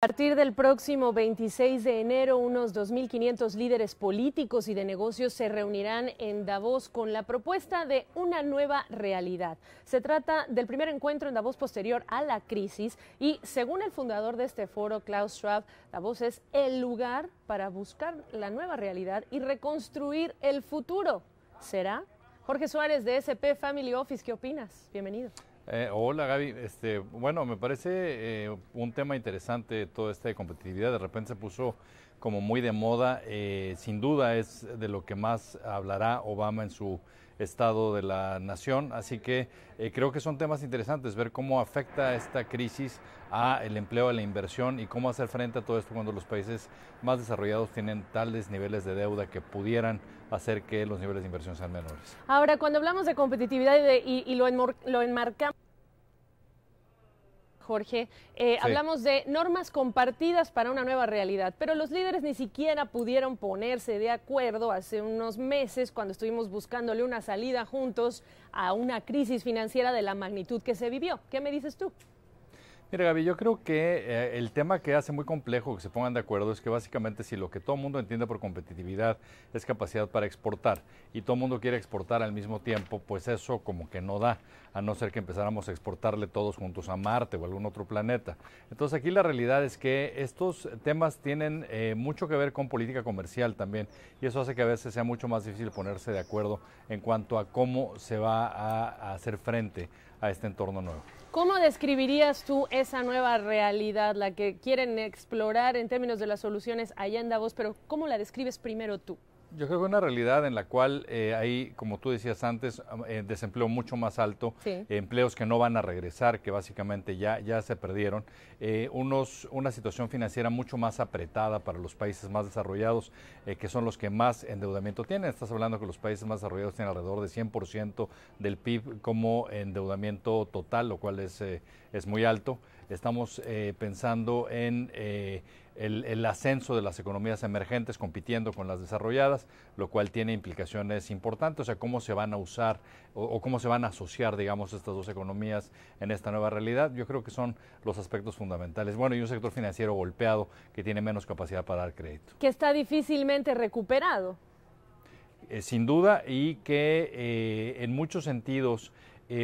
A partir del próximo 26 de enero, unos 2.500 líderes políticos y de negocios se reunirán en Davos con la propuesta de una nueva realidad. Se trata del primer encuentro en Davos posterior a la crisis y, según el fundador de este foro, Klaus Schwab, Davos es el lugar para buscar la nueva realidad y reconstruir el futuro. ¿Será? Jorge Suárez de SP Family Office, ¿qué opinas? Bienvenido. Hola Gaby, bueno, me parece un tema interesante todo este de competitividad, de repente se puso como muy de moda, sin duda es de lo que más hablará Obama en su estado de la nación, así que creo que son temas interesantes, ver cómo afecta esta crisis a el empleo, a la inversión y cómo hacer frente a todo esto cuando los países más desarrollados tienen tales niveles de deuda que pudieran hacer que los niveles de inversión sean menores. Ahora, cuando hablamos de competitividad y lo enmarcamos, Jorge, sí, hablamos de normas compartidas para una nueva realidad, pero los líderes ni siquiera pudieron ponerse de acuerdo hace unos meses cuando estuvimos buscándole una salida juntos a una crisis financiera de la magnitud que se vivió. ¿Qué me dices tú? Mira, Gaby, yo creo que el tema que hace muy complejo que se pongan de acuerdo es que básicamente si lo que todo el mundo entiende por competitividad es capacidad para exportar y todo el mundo quiere exportar al mismo tiempo, pues eso como que no da, a no ser que empezáramos a exportarle todos juntos a Marte o a algún otro planeta. Entonces aquí la realidad es que estos temas tienen mucho que ver con política comercial también y eso hace que a veces sea mucho más difícil ponerse de acuerdo en cuanto a cómo se va a hacer frente a este entorno nuevo. ¿Cómo describirías tú esa nueva realidad, la que quieren explorar en términos de las soluciones allá en Davos, pero cómo la describes primero tú? Yo creo que una realidad en la cual hay, como tú decías antes, desempleo mucho más alto, sí, empleos que no van a regresar, que básicamente ya se perdieron, una situación financiera mucho más apretada para los países más desarrollados, que son los que más endeudamiento tienen. Estás hablando que los países más desarrollados tienen alrededor de 100% del PIB como endeudamiento total, lo cual es muy alto. Estamos pensando en el ascenso de las economías emergentes compitiendo con las desarrolladas, lo cual tiene implicaciones importantes, o sea, cómo se van a usar o cómo se van a asociar, digamos, estas dos economías en esta nueva realidad. Yo creo que son los aspectos fundamentales. Bueno, y un sector financiero golpeado que tiene menos capacidad para dar crédito. Que está difícilmente recuperado. Sin duda, y que en muchos sentidos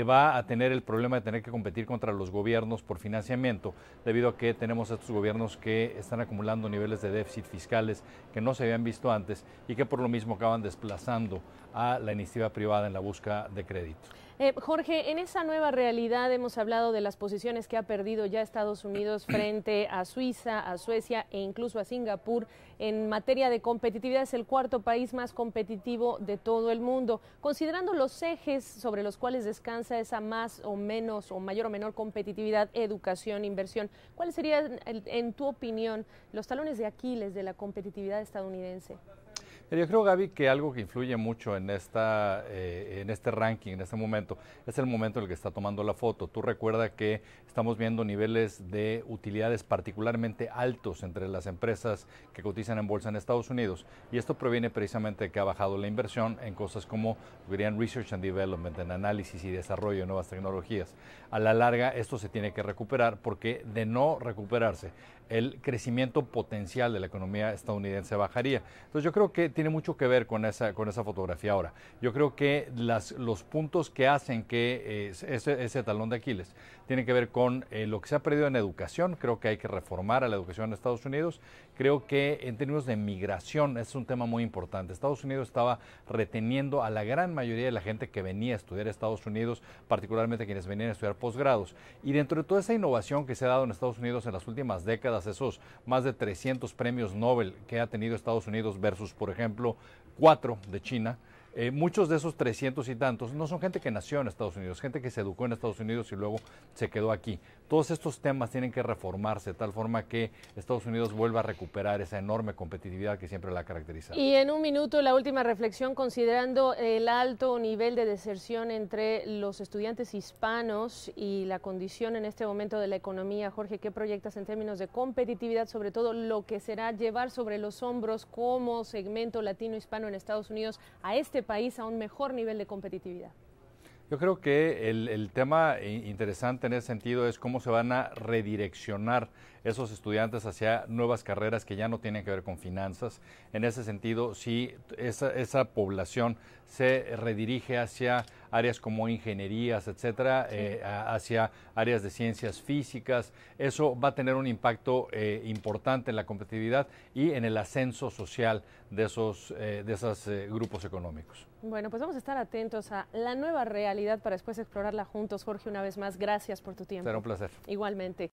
va a tener el problema de tener que competir contra los gobiernos por financiamiento, debido a que tenemos estos gobiernos que están acumulando niveles de déficit fiscales que no se habían visto antes y que por lo mismo acaban desplazando a la iniciativa privada en la búsqueda de crédito. Jorge, en esa nueva realidad hemos hablado de las posiciones que ha perdido ya Estados Unidos frente a Suiza, a Suecia e incluso a Singapur. En materia de competitividad es el cuarto país más competitivo de todo el mundo. Considerando los ejes sobre los cuales descansa esa más o menos o mayor o menor competitividad, educación, inversión, ¿cuáles serían, en tu opinión, los talones de Aquiles de la competitividad estadounidense? Yo creo, Gaby, que algo que influye mucho en este ranking, en este momento, es el momento en el que está tomando la foto. Tú recuerda que estamos viendo niveles de utilidades particularmente altos entre las empresas que cotizan en bolsa en Estados Unidos, y esto proviene precisamente de que ha bajado la inversión en cosas como, dirían, Research and Development, en análisis y desarrollo de nuevas tecnologías. A la larga, esto se tiene que recuperar, porque de no recuperarse, el crecimiento potencial de la economía estadounidense bajaría. Entonces yo creo que tiene mucho que ver con esa fotografía. Ahora, yo creo que los puntos que hacen que ese talón de Aquiles tienen que ver con lo que se ha perdido en educación. Creo que hay que reformar a la educación en Estados Unidos. Creo que en términos de migración es un tema muy importante. Estados Unidos estaba reteniendo a la gran mayoría de la gente que venía a estudiar a Estados Unidos, particularmente quienes venían a estudiar posgrados. Y dentro de toda esa innovación que se ha dado en Estados Unidos en las últimas décadas, esos más de 300 premios Nobel que ha tenido Estados Unidos versus, por ejemplo, 4 de China, muchos de esos 300 y tantos no son gente que nació en Estados Unidos, gente que se educó en Estados Unidos y luego se quedó aquí. Todos estos temas tienen que reformarse de tal forma que Estados Unidos vuelva a recuperar esa enorme competitividad que siempre la ha caracterizado. Y en un minuto, la última reflexión, considerando el alto nivel de deserción entre los estudiantes hispanos y la condición en este momento de la economía, Jorge, ¿qué proyectas en términos de competitividad, sobre todo lo que será llevar sobre los hombros como segmento latino-hispano en Estados Unidos a este país a un mejor nivel de competitividad? Yo creo que el tema interesante en ese sentido es cómo se van a redireccionar esos estudiantes hacia nuevas carreras que ya no tienen que ver con finanzas. En ese sentido, si esa población se redirige hacia áreas como ingenierías, etcétera, hacia áreas de ciencias físicas, eso va a tener un impacto importante en la competitividad y en el ascenso social de esos grupos económicos. Bueno, pues vamos a estar atentos a la nueva realidad para después explorarla juntos. Jorge, una vez más, gracias por tu tiempo. Será un placer. Igualmente.